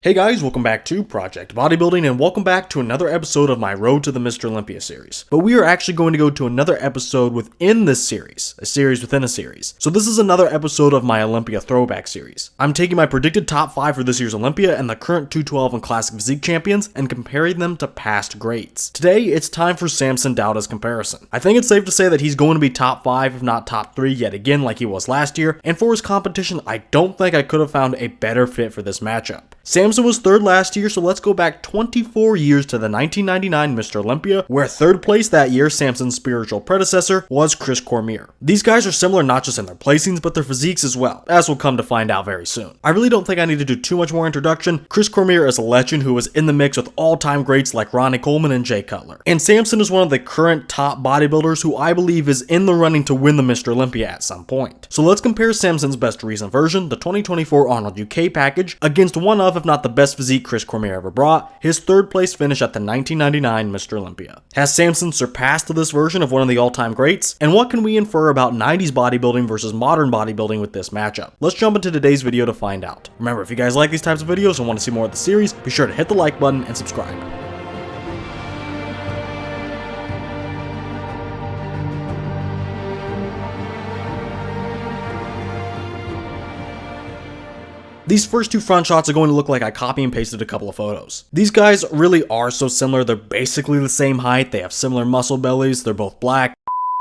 Hey guys, welcome back to Project Bodybuilding and welcome back to another episode of my Road to the Mr. Olympia series. But we are actually going to go to another episode within this series, a series within a series. So this is another episode of my Olympia Throwback series. I'm taking my predicted top 5 for this year's Olympia and the current 212 and Classic Physique champions and comparing them to past greats. Today, it's time for Samson Dauda's comparison. I think it's safe to say that he's going to be top 5 if not top 3 yet again like he was last year, and for his competition, I don't think I could have found a better fit for this matchup. Samson was third last year, so let's go back 24 years to the 1999 Mr. Olympia, where third place that year, Samson's spiritual predecessor, was Chris Cormier. These guys are similar not just in their placings, but their physiques as well, as we'll come to find out very soon. I really don't think I need to do too much more introduction. Chris Cormier is a legend who was in the mix with all-time greats like Ronnie Coleman and Jay Cutler. And Samson is one of the current top bodybuilders who I believe is in the running to win the Mr. Olympia at some point. So let's compare Samson's best recent version, the 2024 Arnold UK package, against one of, if not the best physique Chris Cormier ever brought, his third place finish at the 1999 Mr. Olympia. Has Samson surpassed this version of one of the all-time greats? And what can we infer about 90s bodybuilding versus modern bodybuilding with this matchup? Let's jump into today's video to find out. Remember, if you guys like these types of videos and want to see more of the series, be sure to hit the like button and subscribe. These first two front shots are going to look like I copy and pasted a couple of photos. These guys really are so similar, they're basically the same height, they have similar muscle bellies, they're both black.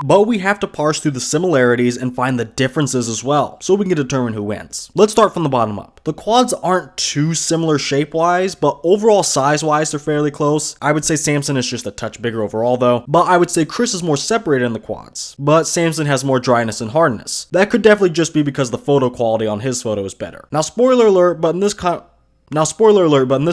But we have to parse through the similarities and find the differences as well, so we can determine who wins. Let's start from the bottom up. The quads aren't too similar shape-wise, but overall size-wise they're fairly close. I would say Samson is just a touch bigger overall though, but I would say Chris is more separated in the quads, but Samson has more dryness and hardness. That could definitely just be because the photo quality on his photo is better. Now spoiler alert, but in this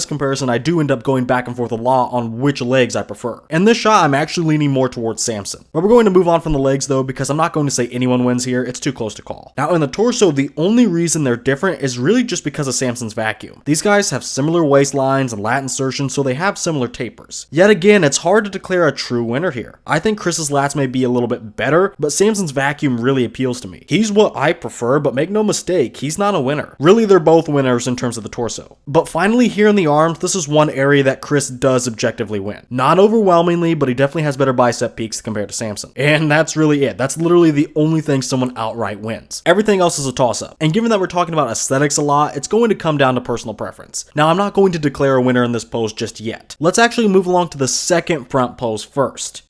comparison, I do end up going back and forth a lot on which legs I prefer. In this shot, I'm actually leaning more towards Samson. But we're going to move on from the legs though, because I'm not going to say anyone wins here, it's too close to call. Now in the torso, the only reason they're different is really just because of Samson's vacuum. These guys have similar waistlines and lat insertions, so they have similar tapers. Yet again, it's hard to declare a true winner here. I think Chris's lats may be a little bit better, but Samson's vacuum really appeals to me. He's what I prefer, but make no mistake, he's not a winner. Really, they're both winners in terms of the torso. But finally, here in the arms, this is one area that Chris does objectively win. Not overwhelmingly, but he definitely has better bicep peaks compared to Samson. And that's really it. That's literally the only thing someone outright wins. Everything else is a toss-up. And given that we're talking about aesthetics a lot, it's going to come down to personal preference. Now, I'm not going to declare a winner in this pose just yet. Let's actually move along to the second front pose first.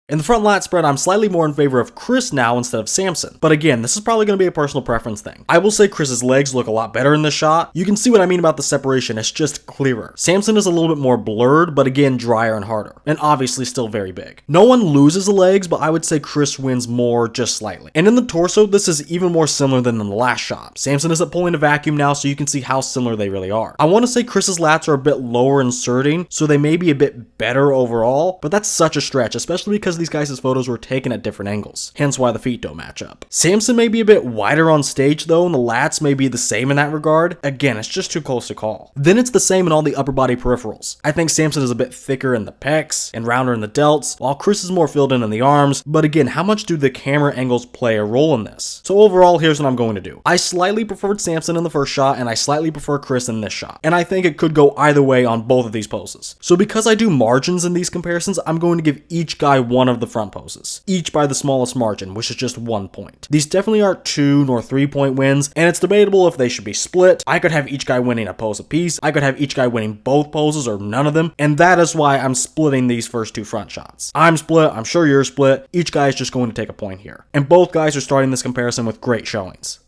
In the front lat spread, I'm slightly more in favor of Chris now instead of Samson. But again, this is probably going to be a personal preference thing. I will say Chris's legs look a lot better in this shot. You can see what I mean about the separation, it's just clearer. Samson is a little bit more blurred, but again, drier and harder. And obviously still very big. No one loses the legs, but I would say Chris wins more just slightly. And in the torso, this is even more similar than in the last shot. Samson isn't pulling a vacuum now, so you can see how similar they really are. I want to say Chris's lats are a bit lower inserting, so they may be a bit better overall, but that's such a stretch, especially because these guys' photos were taken at different angles, hence why the feet don't match up. Samson may be a bit wider on stage though, and the lats may be the same in that regard. Again, it's just too close to call. Then it's the same in all the upper body peripherals. I think Samson is a bit thicker in the pecs and rounder in the delts, while Chris is more filled in the arms, but again, how much do the camera angles play a role in this? So overall, here's what I'm going to do. I slightly preferred Samson in the first shot, and I slightly prefer Chris in this shot. And I think it could go either way on both of these poses. So because I do margins in these comparisons, I'm going to give each guy one of the front poses, each by the smallest margin, which is just 1 point. These definitely aren't 2 nor 3 point wins, and it's debatable if they should be split. I could have each guy winning a pose apiece, I could have each guy winning both poses or none of them, and that is why I'm splitting these first two front shots. I'm split, I'm sure you're split, each guy is just going to take a point here. And both guys are starting this comparison with great showings.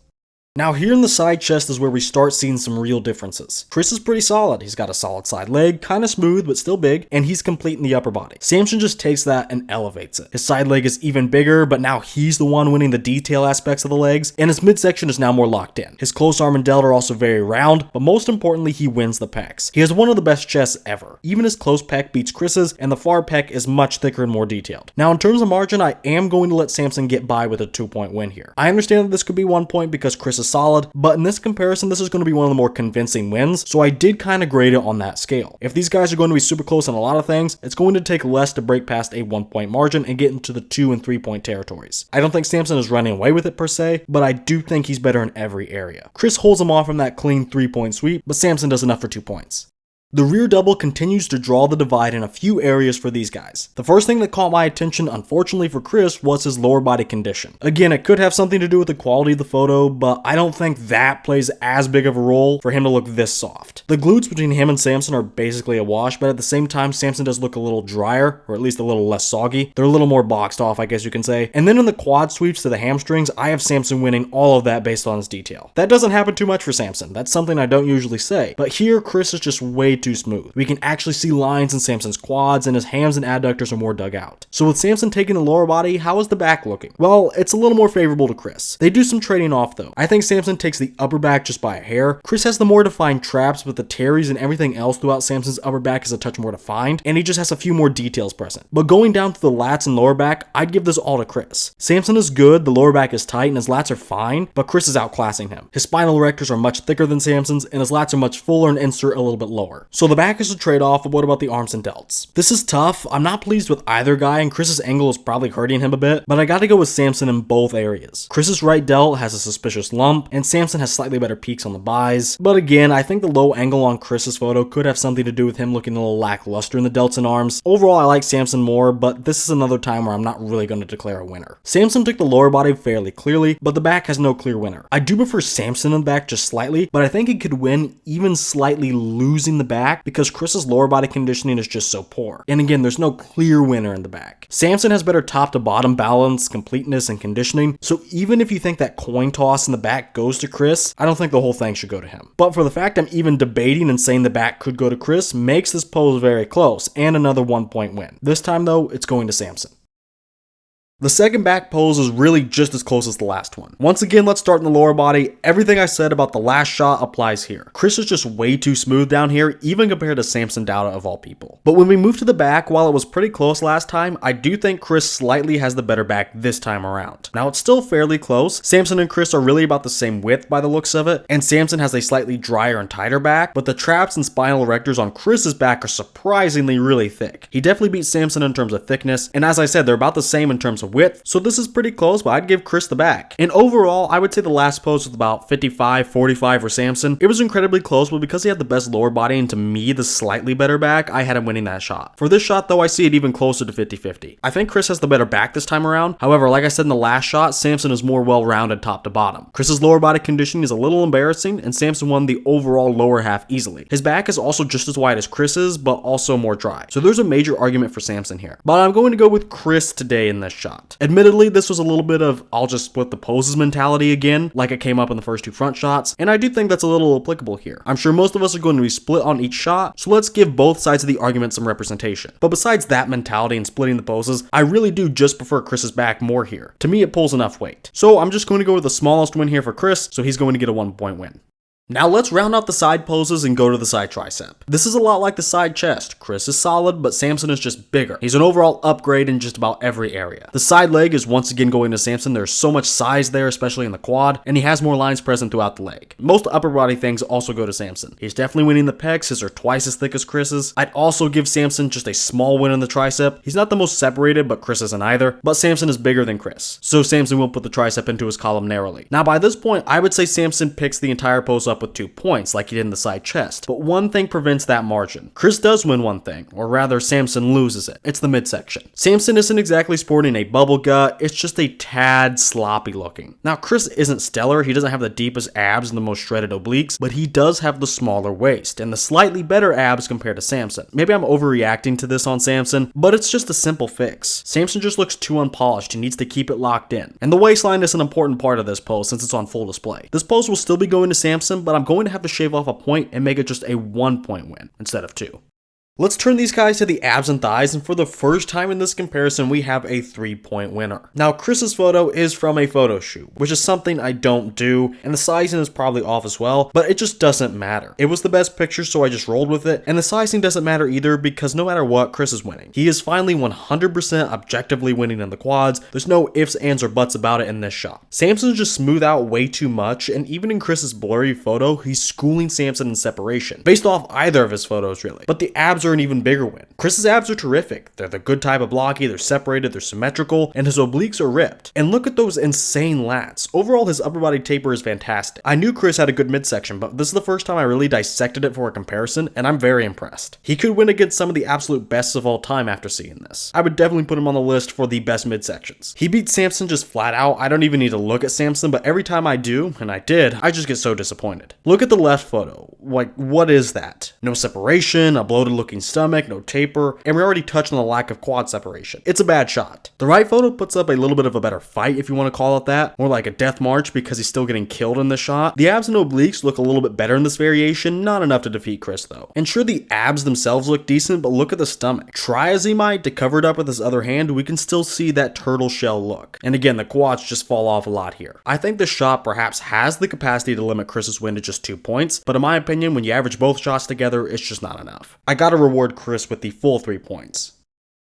Now here in the side chest is where we start seeing some real differences. Chris is pretty solid. He's got a solid side leg, kind of smooth but still big, and he's complete in the upper body. Samson just takes that and elevates it. His side leg is even bigger, but now he's the one winning the detail aspects of the legs, and his midsection is now more locked in. His close arm and delt are also very round, but most importantly, he wins the pecs. He has one of the best chests ever. Even his close pec beats Chris's, and the far pec is much thicker and more detailed. Now in terms of margin, I am going to let Samson get by with a 2 point win here. I understand that this could be 1 point because Chris Chris is solid, but in this comparison, this is going to be one of the more convincing wins, so I did kind of grade it on that scale. If these guys are going to be super close on a lot of things, it's going to take less to break past a 1-point margin and get into the 2 and 3 point territories. I don't think Samson is running away with it per se, but I do think he's better in every area. Chris holds him off from that clean 3-point sweep, but Samson does enough for 2 points. The rear double continues to draw the divide in a few areas for these guys. The first thing that caught my attention, unfortunately for Chris, was his lower body condition. Again, it could have something to do with the quality of the photo, but I don't think that plays as big of a role for him to look this soft. The glutes between him and Samson are basically a wash, but at the same time, Samson does look a little drier, or at least a little less soggy. They're a little more boxed off, I guess you can say. And then in the quad sweeps to the hamstrings, I have Samson winning all of that based on his detail. That doesn't happen too much for Samson. That's something I don't usually say, but here Chris is just way too smooth. We can actually see lines in Samson's quads, and his hams and adductors are more dug out. So with Samson taking the lower body, how is the back looking? Well, it's a little more favorable to Chris. They do some trading off though. I think Samson takes the upper back just by a hair. Chris has the more defined traps, but the tearies and everything else throughout Samson's upper back is a touch more defined, and he just has a few more details present. But going down to the lats and lower back, I'd give this all to Chris. Samson is good, the lower back is tight, and his lats are fine, but Chris is outclassing him. His spinal erectors are much thicker than Samson's, and his lats are much fuller and insert a little bit lower. So the back is a trade-off, but what about the arms and delts? This is tough. I'm not pleased with either guy, and Chris's angle is probably hurting him a bit, but I gotta go with Samson in both areas. Chris's right delt has a suspicious lump, and Samson has slightly better peaks on the buys, but again, I think the low angle on Chris's photo could have something to do with him looking a little lackluster in the delts and arms. Overall, I like Samson more, but this is another time where I'm not really going to declare a winner. Samson took the lower body fairly clearly, but the back has no clear winner. I do prefer Samson in the back just slightly, but I think he could win even slightly losing the back because Chris's lower body conditioning is just so poor. And again, there's no clear winner in the back. Samson has better top to bottom balance, completeness, and conditioning, so even if you think that coin toss in the back goes to Chris, I don't think the whole thing should go to him. But for the fact I'm even debating and saying the back could go to Chris makes this pose very close, and another 1-point win. This time though, it's going to Samson. The second back pose is really just as close as the last one. Once again, let's start in the lower body. Everything I said about the last shot applies here. Chris is just way too smooth down here, even compared to Samson Dauda of all people. But when we move to the back, while it was pretty close last time, I do think Chris slightly has the better back this time around. Now it's still fairly close. Samson and Chris are really about the same width by the looks of it, and Samson has a slightly drier and tighter back, but the traps and spinal erectors on Chris's back are surprisingly really thick. He definitely beats Samson in terms of thickness, and as I said, they're about the same in terms of width, so this is pretty close, but I'd give Chris the back. And overall, I would say the last pose was about 55-45 for Samson. It was incredibly close, but because he had the best lower body and to me the slightly better back, I had him winning that shot. For this shot though, I see it even closer to 50-50. I think Chris has the better back this time around. However, like I said in the last shot, Samson is more well-rounded top to bottom. Chris's lower body conditioning is a little embarrassing, and Samson won the overall lower half easily. His back is also just as wide as Chris's, but also more dry. So there's a major argument for Samson here. But I'm going to go with Chris today in this shot. Admittedly, this was a little bit of I'll just split the poses mentality again, like it came up in the first two front shots, and I do think that's a little applicable here. I'm sure most of us are going to be split on each shot, so let's give both sides of the argument some representation. But besides that mentality and splitting the poses, I really do just prefer Chris's back more here. To me, it pulls enough weight. So I'm just going to go with the smallest win here for Chris, so he's going to get a 1-point win. Now let's round out the side poses and go to the side tricep. This is a lot like the side chest. Chris is solid, but Samson is just bigger. He's an overall upgrade in just about every area. The side leg is once again going to Samson. There's so much size there, especially in the quad, and he has more lines present throughout the leg. Most upper body things also go to Samson. He's definitely winning the pecs. His are twice as thick as Chris's. I'd also give Samson just a small win in the tricep. He's not the most separated, but Chris isn't either. But Samson is bigger than Chris, so Samson will put the tricep into his column narrowly. Now by this point, I would say Samson picks the entire pose up with 2 points like he did in the side chest, but one thing prevents that margin. Chris does win one thing, or rather Samson loses it. It's the midsection. Samson isn't exactly sporting a bubble gut, it's just a tad sloppy looking. Now Chris isn't stellar, he doesn't have the deepest abs and the most shredded obliques, but he does have the smaller waist and the slightly better abs compared to Samson. Maybe I'm overreacting to this on Samson, but it's just a simple fix. Samson just looks too unpolished, he needs to keep it locked in. And the waistline is an important part of this pose since it's on full display. This pose will still be going to Samson, but I'm going to have to shave off a point and make it just a 1-point win instead of 2. Let's turn these guys to the abs and thighs, and for the first time in this comparison, we have a 3-point winner. Now, Chris's photo is from a photo shoot, which is something I don't do, and the sizing is probably off as well, but it just doesn't matter. It was the best picture, so I just rolled with it, and the sizing doesn't matter either because no matter what, Chris is winning. He is finally 100% objectively winning in the quads. There's no ifs, ands, or buts about it in this shot. Samson's just smooth out way too much, and even in Chris's blurry photo, he's schooling Samson in separation, based off either of his photos really. But the abs are an even bigger win. Chris's abs are terrific. They're the good type of blocky, they're separated, they're symmetrical, and his obliques are ripped. And look at those insane lats. Overall, his upper body taper is fantastic. I knew Chris had a good midsection, but this is the first time I really dissected it for a comparison, and I'm very impressed. He could win against some of the absolute bests of all time after seeing this. I would definitely put him on the list for the best midsections. He beat Samson just flat out. I don't even need to look at Samson, but every time I do, and I did, I just get so disappointed. Look at the left photo. Like, what is that? No separation, a bloated looking stomach, no taper, and we already touched on the lack of quad separation. It's a bad shot. The right photo puts up a little bit of a better fight, if you want to call it that, more like a death march because he's still getting killed in this shot. The abs and obliques look a little bit better in this variation, not enough to defeat Chris though. And sure, the abs themselves look decent, but look at the stomach. Try as he might to cover it up with his other hand, we can still see that turtle shell look. And again, the quads just fall off a lot here. I think this shot perhaps has the capacity to limit Chris's win to just 2 points, but in my opinion, when you average both shots together, it's just not enough. I gotta reward Chris with the full 3 points.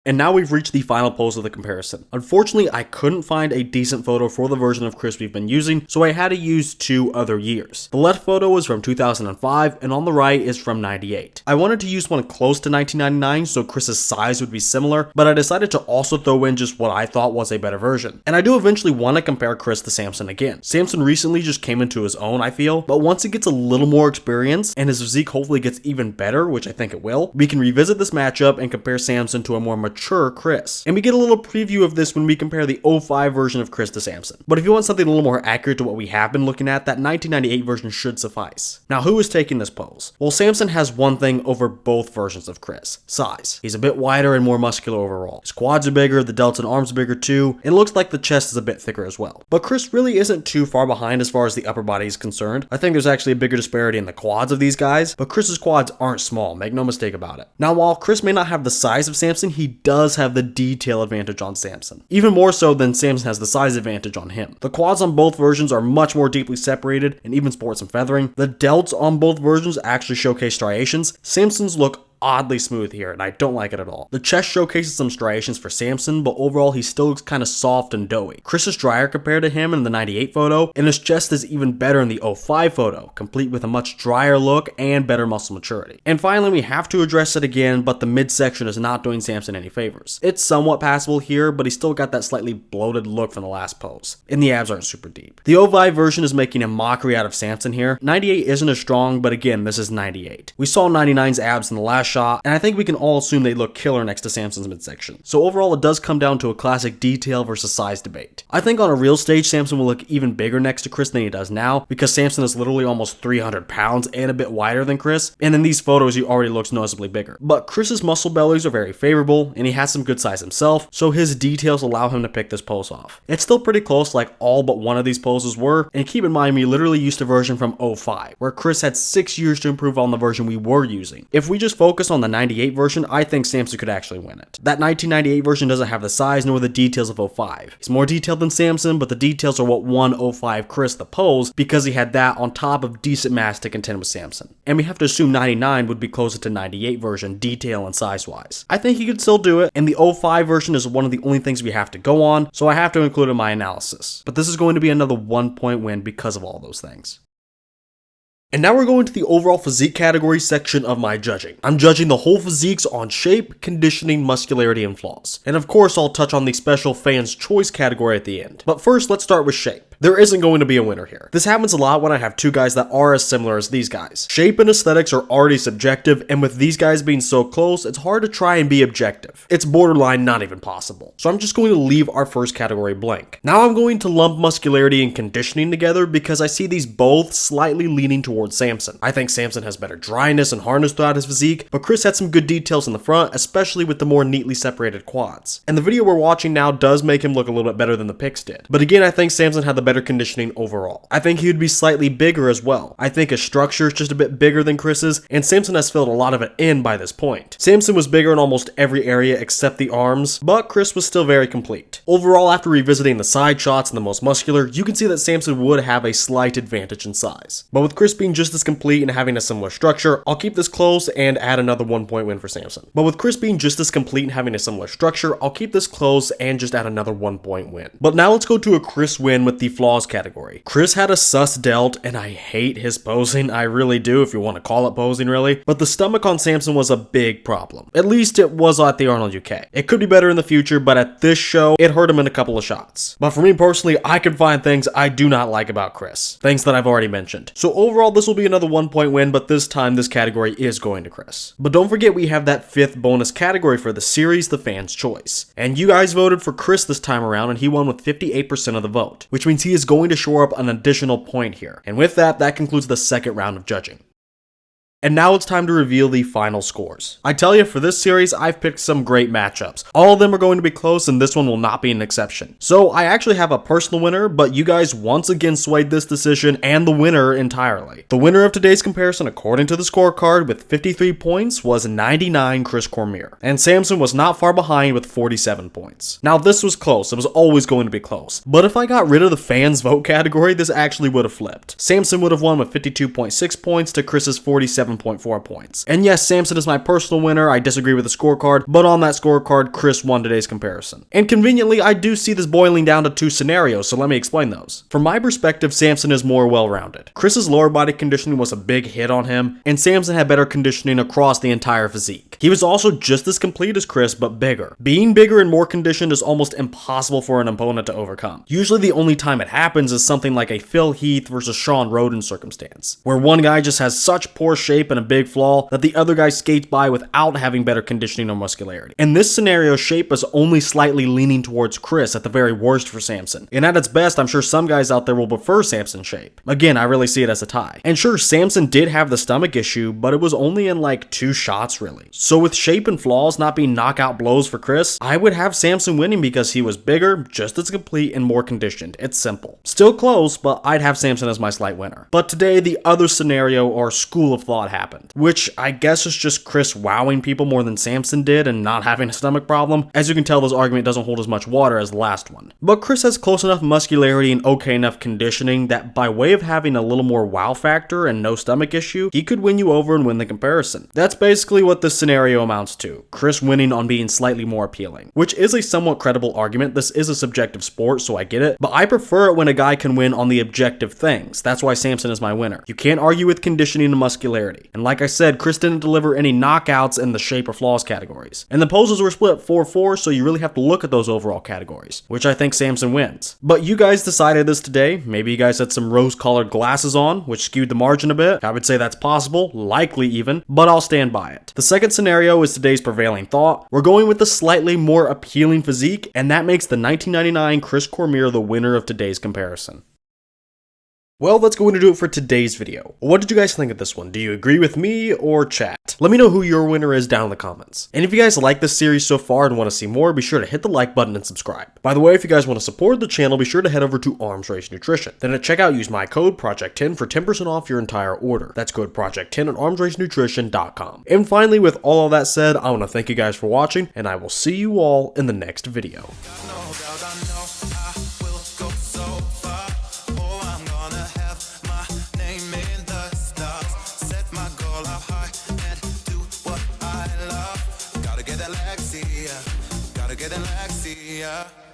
And now we've reached the final pose of the comparison. Unfortunately, I couldn't find a decent photo for the version of Chris we've been using, so I had to use 2 other years. The left photo is from 2005, and on the right is from 98. I wanted to use one close to 1999 so Chris's size would be similar, but I decided to also throw in just what I thought was a better version. And I do eventually want to compare Chris to Samson again. Samson recently just came into his own, I feel, but once he gets a little more experience, and his physique hopefully gets even better, which I think it will, we can revisit this matchup and compare Samson to a more mature Chris. And we get a little preview of this when we compare the 05 version of Chris to Samson. But if you want something a little more accurate to what we have been looking at, that 1998 version should suffice. Now, who is taking this pose? Well, Samson has one thing over both versions of Chris: size. He's a bit wider and more muscular overall. His quads are bigger, the delts and arms are bigger too, and it looks like the chest is a bit thicker as well. But Chris really isn't too far behind as far as the upper body is concerned. I think there's actually a bigger disparity in the quads of these guys, but Chris's quads aren't small, make no mistake about it. Now, while Chris may not have the size of Samson, he does have the detail advantage on Samson. Even more so than Samson has the size advantage on him. The quads on both versions are much more deeply separated and even sport some feathering. The delts on both versions actually showcase striations. Samson's look oddly smooth here, and I don't like it at all. The chest showcases some striations for Samson, but overall he still looks kind of soft and doughy. Chris is drier compared to him in the 98 photo, and his chest is even better in the 05 photo, complete with a much drier look and better muscle maturity. And finally, we have to address it again, but the midsection is not doing Samson any favors. It's somewhat passable here, but he's still got that slightly bloated look from the last pose, and the abs aren't super deep. The 05 version is making a mockery out of Samson here. 98 isn't as strong, but again, this is 98. We saw 99's abs in the last shot, and I think we can all assume they look killer next to Samson's midsection. So overall, it does come down to a classic detail versus size debate. I think on a real stage, Samson will look even bigger next to Chris than he does now, because Samson is literally almost 300 pounds and a bit wider than Chris, and in these photos, he already looks noticeably bigger. But Chris's muscle bellies are very favorable, and he has some good size himself, so his details allow him to pick this pose off. It's still pretty close like all but one of these poses were, and keep in mind, we literally used a version from 05, where Chris had 6 years to improve on the version we were using. If we just focus on the 98 version, I think Samson could actually win it. That 1998 version doesn't have the size nor the details of 05. He's more detailed than Samson, but the details are what won 05 Chris the pose because he had that on top of decent mass to contend with Samson. And we have to assume 99 would be closer to 98 version detail and size wise. I think he could still do it, and the 05 version is one of the only things we have to go on, so I have to include it in my analysis. But this is going to be another 1-point win because of all those things. And now we're going to the overall physique category section of my judging. I'm judging the whole physiques on shape, conditioning, muscularity, and flaws. And of course, I'll touch on the special fans' choice category at the end. But first, let's start with shape. There isn't going to be a winner here. This happens a lot when I have two guys that are as similar as these guys. Shape and aesthetics are already subjective, and with these guys being so close, it's hard to try and be objective. It's borderline not even possible. So I'm just going to leave our first category blank. Now I'm going to lump muscularity and conditioning together because I see these both slightly leaning towards Samson. I think Samson has better dryness and hardness throughout his physique, but Chris had some good details in the front, especially with the more neatly separated quads. And the video we're watching now does make him look a little bit better than the pics did. But again, I think Samson had the better conditioning overall. I think he would be slightly bigger as well. I think his structure is just a bit bigger than Chris's, and Samson has filled a lot of it in by this point. Samson was bigger in almost every area except the arms, but Chris was still very complete. Overall, after revisiting the side shots and the most muscular, you can see that Samson would have a slight advantage in size. But with Chris being just as complete and having a similar structure, I'll keep this close and add another 1-point win for Samson. But with Chris being just as complete and having a similar structure, I'll keep this close and just add another 1-point win. But now let's go to a Chris win with the flaws category. Chris had a sus delt, and I hate his posing. I really do, if you want to call it posing really. But the stomach on Samson was a big problem. At least it was at the Arnold UK. It could be better in the future, but at this show, it hurt him in a couple of shots. But for me personally, I can find things I do not like about Chris. Things that I've already mentioned. So overall, this will be another 1-point win, but this time this category is going to Chris. But don't forget we have that 5th bonus category for the series, the fan's choice. And you guys voted for Chris this time around, and he won with 58% of the vote, which means he is going to shore up an additional point here. And with that, that concludes the second round of judging. And now it's time to reveal the final scores. I tell you, for this series, I've picked some great matchups. All of them are going to be close, and this one will not be an exception. So I actually have a personal winner, but you guys once again swayed this decision and the winner entirely. The winner of today's comparison, according to the scorecard, with 53 points, was 99 Chris Cormier. And Samson was not far behind with 47 points. Now this was close, it was always going to be close. But if I got rid of the fans vote category, this actually would have flipped. Samson would have won with 52.6 points to Chris's 47.4 points. And yes, Samson is my personal winner. I disagree with the scorecard, but on that scorecard, Chris won today's comparison. And conveniently, I do see this boiling down to 2 scenarios, so let me explain those. From my perspective, Samson is more well-rounded. Chris's lower body conditioning was a big hit on him, and Samson had better conditioning across the entire physique. He was also just as complete as Chris, but bigger. Being bigger and more conditioned is almost impossible for an opponent to overcome. Usually the only time it happens is something like a Phil Heath versus Sean Roden circumstance, where one guy just has such poor shape and a big flaw that the other guy skates by without having better conditioning or muscularity. In this scenario, shape is only slightly leaning towards Chris at the very worst for Samson. And at its best, I'm sure some guys out there will prefer Samson's shape. Again, I really see it as a tie. And sure, Samson did have the stomach issue, but it was only in like 2 shots really. So with shape and flaws not being knockout blows for Chris, I would have Samson winning because he was bigger, just as complete, and more conditioned. It's simple. Still close, but I'd have Samson as my slight winner. But today, the other scenario or school of thought happened, which I guess is just Chris wowing people more than Samson did and not having a stomach problem. As you can tell, this argument doesn't hold as much water as the last one. But Chris has close enough muscularity and okay enough conditioning that by way of having a little more wow factor and no stomach issue, he could win you over and win the comparison. That's basically what this scenario amounts to. Chris winning on being slightly more appealing, which is a somewhat credible argument. This is a subjective sport, so I get it, but I prefer it when a guy can win on the objective things. That's why Samson is my winner. You can't argue with conditioning and muscularity. And like I said, Chris didn't deliver any knockouts in the shape or flaws categories. And the poses were split 4-4, so you really have to look at those overall categories, which I think Samson wins. But you guys decided this today. Maybe you guys had some rose-colored glasses on, which skewed the margin a bit. I would say that's possible, likely even, but I'll stand by it. The second scenario is today's prevailing thought. We're going with the slightly more appealing physique, and that makes the 1999 Chris Cormier the winner of today's comparison. Well, that's going to do it for today's video. What did you guys think of this one? Do you agree with me or chat? Let me know who your winner is down in the comments. And if you guys like this series so far and want to see more, be sure to hit the like button and subscribe. By the way, if you guys want to support the channel, be sure to head over to Arms Race Nutrition. Then at checkout, use my code Project10 for 10% off your entire order. That's code Project10 at armsracenutrition.com. And finally, with all of that said, I want to thank you guys for watching, and I will see you all in the next video. Gotta get that Lexia.